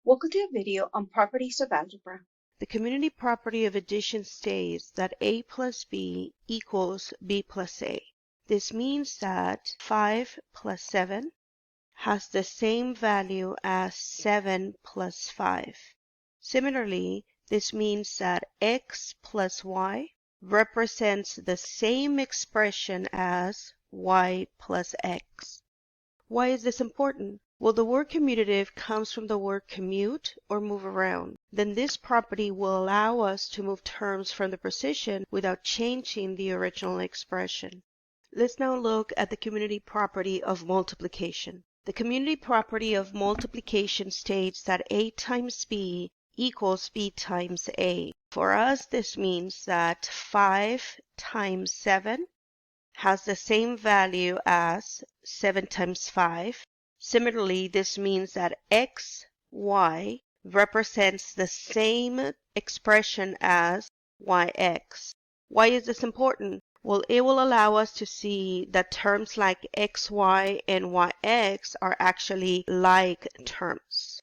Welcome to a video on properties of algebra. The community property of addition states that a plus b equals b plus a. This means that 5 plus 7 has the same value as 7 plus 5. Similarly, this means that x plus y represents the same expression as y plus x. Why is this important? Well, the word commutative comes from the word commute or move around. Then this property will allow us to move terms from the position without changing the original expression. Let's now look at the community property of multiplication. The community property of multiplication states that a times b equals b times a. For us, this means that 5 times 7 has the same value as 7 times 5. Similarly, this means that x, y represents the same expression as yx. Why is this important? Well, it will allow us to see that terms like xy and yx are actually like terms.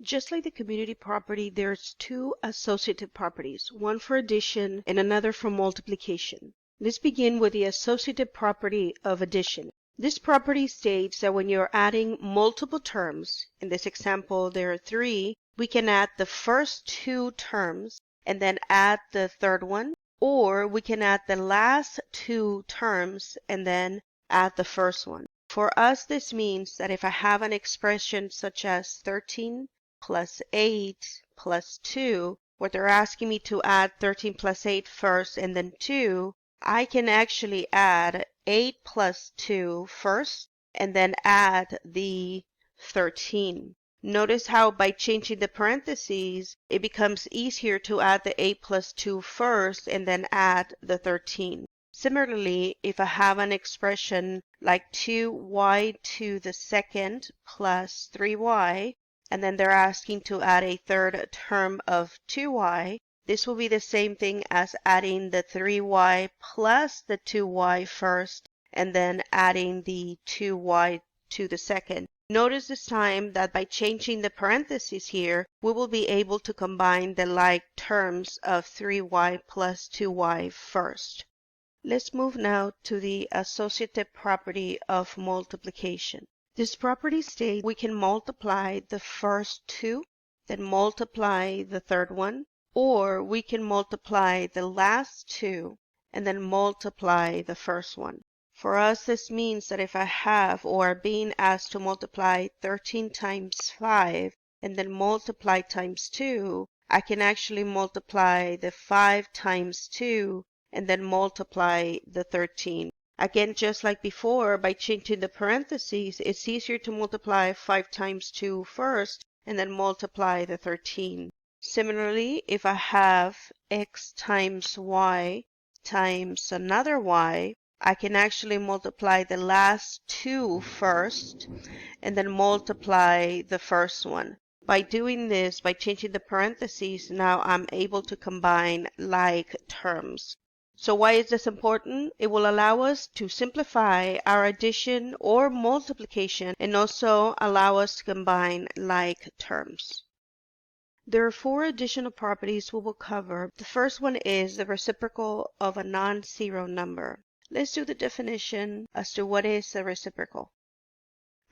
Just like the community property, there's two associative properties, one for addition and another for multiplication. Let's begin with the associative property of addition. This property states that when you're adding multiple terms, in this example there are 3, we can add the first 2 terms and then add the third one, or we can add the last 2 terms and then add the first one. For us, this means that if I have an expression such as 13 plus 8 plus 2, where they're asking me to add 13 plus 8 first and then 2, I can actually add 8 plus 2 first and then add the 13. Notice how by changing the parentheses, it becomes easier to add the 8 plus 2 first and then add the 13. Similarly, if I have an expression like 2y to the second plus 3y, and then they're asking to add a third term of 2y, this will be the same thing as adding the 3y plus the 2y first and then adding the 2y to the second. Notice this time that by changing the parentheses here, we will be able to combine the like terms of 3y plus 2y first. Let's move now to the associative property of multiplication. This property states we can multiply the first 2, then multiply the third one, or we can multiply the last 2 and then multiply the first one. For us, this means that if I have or are being asked to multiply 13 times 5 and then multiply times 2, I can actually multiply the 5 times 2 and then multiply the 13. Again, just like before, by changing the parentheses, it's easier to multiply 5 times 2 first and then multiply the 13. Similarly, if I have x times y times another y, I can actually multiply the last 2 first and then multiply the first one. By doing this, by changing the parentheses, now I'm able to combine like terms. So why is this important? It will allow us to simplify our addition or multiplication and also allow us to combine like terms. There are 4 additional properties we will cover. The first one is the reciprocal of a non-zero number. Let's do the definition as to what is a reciprocal.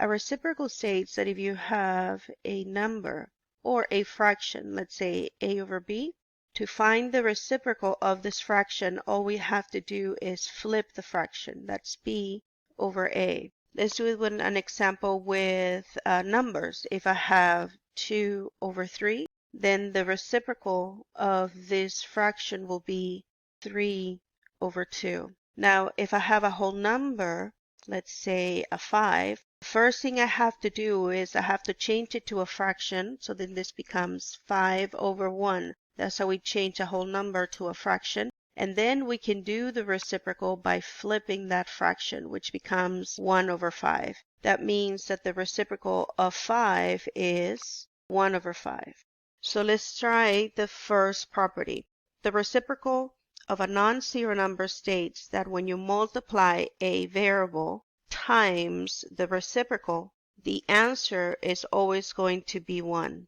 A reciprocal states that if you have a number or a fraction, let's say a over b, to find the reciprocal of this fraction, all we have to do is flip the fraction. That's b over a. Let's do it with an example with numbers. If I have 2 over 3, then the reciprocal of this fraction will be 3 over 2. Now, if I have a whole number, let's say a 5, the first thing I have to do is I have to change it to a fraction, so then this becomes 5 over 1. That's how we change a whole number to a fraction. And then we can do the reciprocal by flipping that fraction, which becomes 1 over 5. That means that the reciprocal of 5 is 1 over 5. So let's try the first property. The reciprocal of a non-zero number states that when you multiply a variable times the reciprocal, the answer is always going to be 1.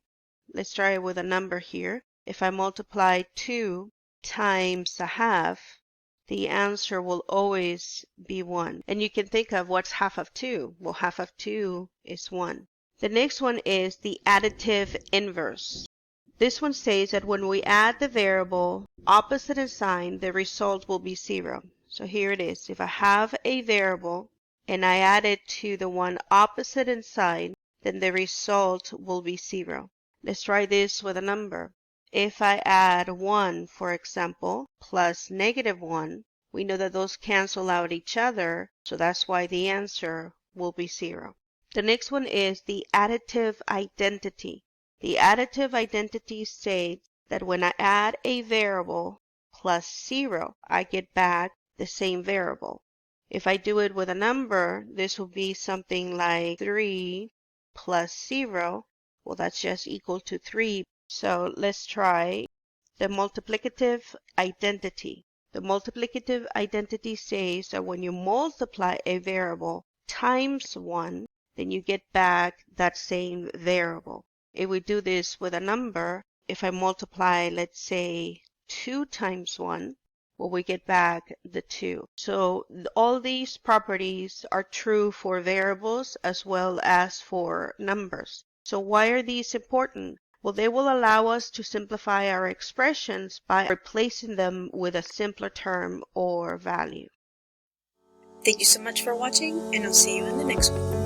let's try it with a number here. If I multiply 2 times a half, the answer will always be 1. And you can think of what's half of 2. Well, half of 2 is 1. The next one is the additive inverse. This one says that when we add the variable opposite in sign, the result will be 0. So here it is. If I have a variable and I add it to the one opposite in sign, then the result will be 0. Let's try this with a number. If I add 1, for example, plus -1, we know that those cancel out each other, so that's why the answer will be 0. The next one is the additive identity. The additive identity states that when I add a variable plus 0, I get back the same variable. If I do it with a number, this will be something like 3 plus 0. Well, that's just equal to 3. So let's try the multiplicative identity. The multiplicative identity says that when you multiply a variable times 1, then you get back that same variable. If we do this with a number, if I multiply, let's say, 2 times 1, well, we get back the 2. So all these properties are true for variables as well as for numbers. So why are these important? Well, they will allow us to simplify our expressions by replacing them with a simpler term or value. Thank you so much for watching, and I'll see you in the next one.